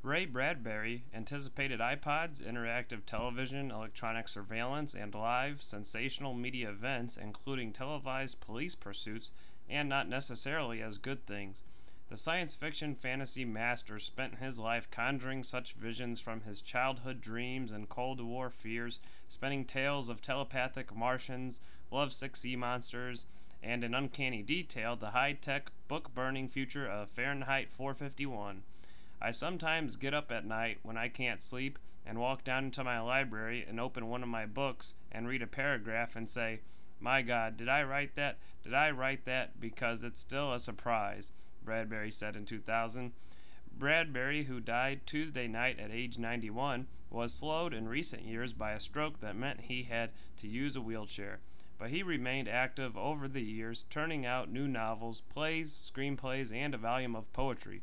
Ray Bradbury anticipated iPods, interactive television, electronic surveillance, and live, sensational media events, including televised police pursuits, and not necessarily as good things. The science fiction fantasy master spent his life conjuring such visions from his childhood dreams and Cold War fears, spinning tales of telepathic Martians, lovesick sea monsters, and in uncanny detail the high-tech, book-burning future of Fahrenheit 451. I sometimes get up at night when I can't sleep and walk down into my library and open one of my books and read a paragraph and say, "My God, did I write that? Did I write that?" because it's still a surprise, Bradbury said in 2000. Bradbury, who died Tuesday night at age 91, was slowed in recent years by a stroke that meant he had to use a wheelchair. But he remained active over the years, turning out new novels, plays, screenplays, and a volume of poetry.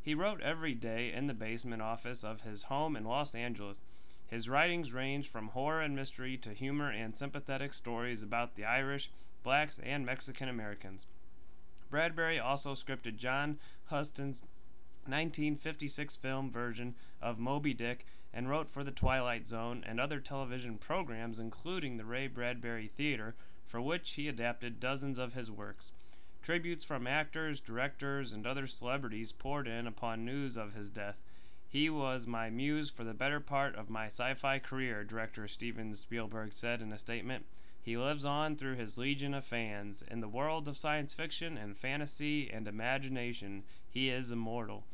He wrote every day in the basement office of his home in Los Angeles. His writings ranged from horror and mystery to humor and sympathetic stories about the Irish, blacks, and Mexican Americans. Bradbury also scripted John Huston's 1956 film version of Moby Dick and wrote for The Twilight Zone and other television programs, including the Ray Bradbury Theater, for which he adapted dozens of his works. Tributes from actors, directors, and other celebrities poured in upon news of his death. "He was my muse for the better part of my sci-fi career," director Steven Spielberg said in a statement. "He lives on through his legion of fans. In the world of science fiction and fantasy and imagination, he is immortal."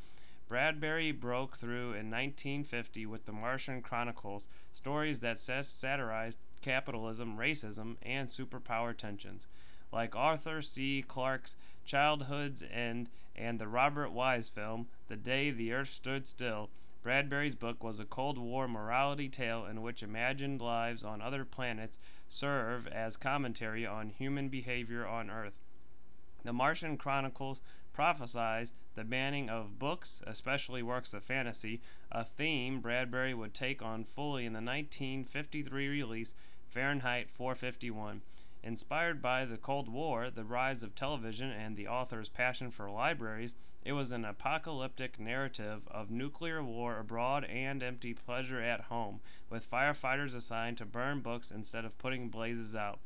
Bradbury broke through in 1950 with The Martian Chronicles, stories that satirized capitalism, racism, and superpower tensions. Like Arthur C. Clarke's Childhood's End and the Robert Wise film, The Day the Earth Stood Still, Bradbury's book was a Cold War morality tale in which imagined lives on other planets serve as commentary on human behavior on Earth. The Martian Chronicles prophesied the banning of books, especially works of fantasy, a theme Bradbury would take on fully in the 1953 release Fahrenheit 451. Inspired by the Cold War, the rise of television, and the author's passion for libraries, it was an apocalyptic narrative of nuclear war abroad and empty pleasure at home, with firefighters assigned to burn books instead of putting blazes out.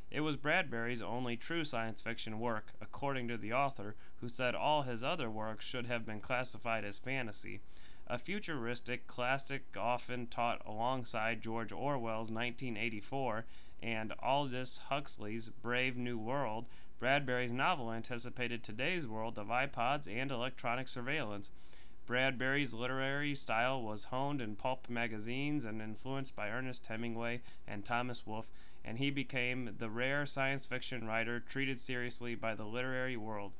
It was Bradbury's only true science fiction work, according to the author, who said all his other works should have been classified as fantasy. A futuristic classic often taught alongside George Orwell's 1984 and Aldous Huxley's Brave New World, Bradbury's novel anticipated today's world of iPods and electronic surveillance. Bradbury's literary style was honed in pulp magazines and influenced by Ernest Hemingway and Thomas Wolfe, and he became the rare science fiction writer treated seriously by the literary world.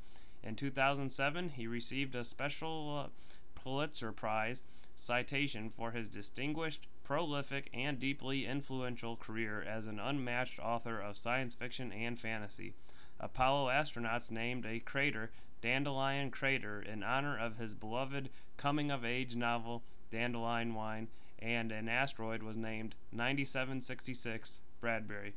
In 2007, he received a special Pulitzer Prize citation for his distinguished, prolific, and deeply influential career as an unmatched author of science fiction and fantasy. Apollo astronauts named a crater Dandelion Crater in honor of his beloved coming-of-age novel Dandelion Wine, and an asteroid was named 9766 Bradbury.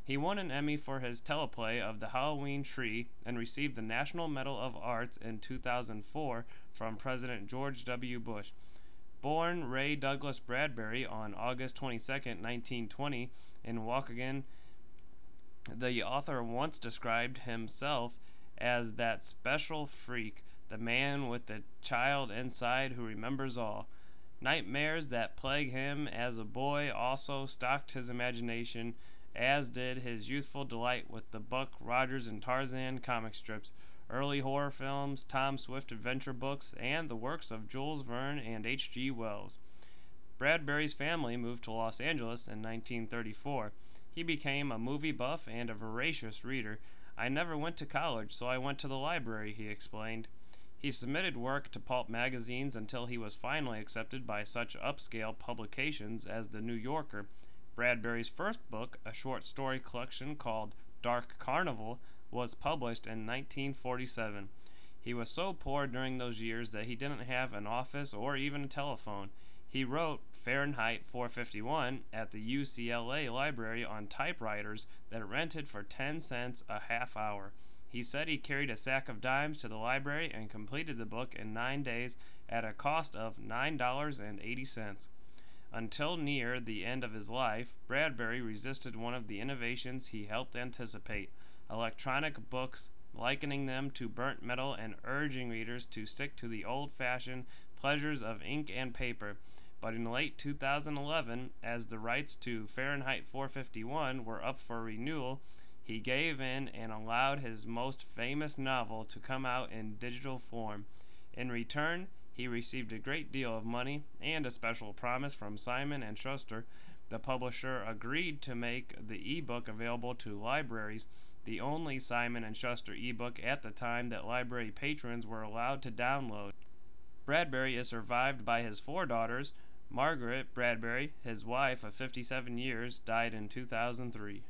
He won an Emmy for his teleplay of The Halloween Tree and received the National Medal of Arts in 2004 from President George W. Bush. Born Ray Douglas Bradbury on August 22, 1920, in Waukegan, the author once described himself as that special freak, the man with the child inside who remembers all. Nightmares that plague him as a boy also stalked his imagination, as did his youthful delight with the Buck Rogers and Tarzan comic strips, early horror films, Tom Swift adventure books, and the works of Jules Verne and H.G. Wells. Bradbury's family moved to Los Angeles in 1934. He became a movie buff and a voracious reader. "I never went to college, so I went to the library," he explained. He submitted work to pulp magazines until he was finally accepted by such upscale publications as The New Yorker. Bradbury's first book, a short story collection called Dark Carnival, was published in 1947. He was so poor during those years that he didn't have an office or even a telephone. He wrote Fahrenheit 451 at the UCLA library on typewriters that rented for 10 cents a half hour. He said he carried a sack of dimes to the library and completed the book in 9 days at a cost of $9.80. Until near the end of his life, Bradbury resisted one of the innovations he helped anticipate, electronic books, likening them to burnt metal and urging readers to stick to the old-fashioned pleasures of ink and paper. But in late 2011, as the rights to Fahrenheit 451 were up for renewal, he gave in and allowed his most famous novel to come out in digital form. In return, he received a great deal of money and a special promise from Simon & Schuster. The publisher agreed to make the ebook available to libraries, the only Simon & Schuster ebook at the time that library patrons were allowed to download. Bradbury is survived by his 4 daughters. Margaret Bradbury, his wife of 57 years, died in 2003.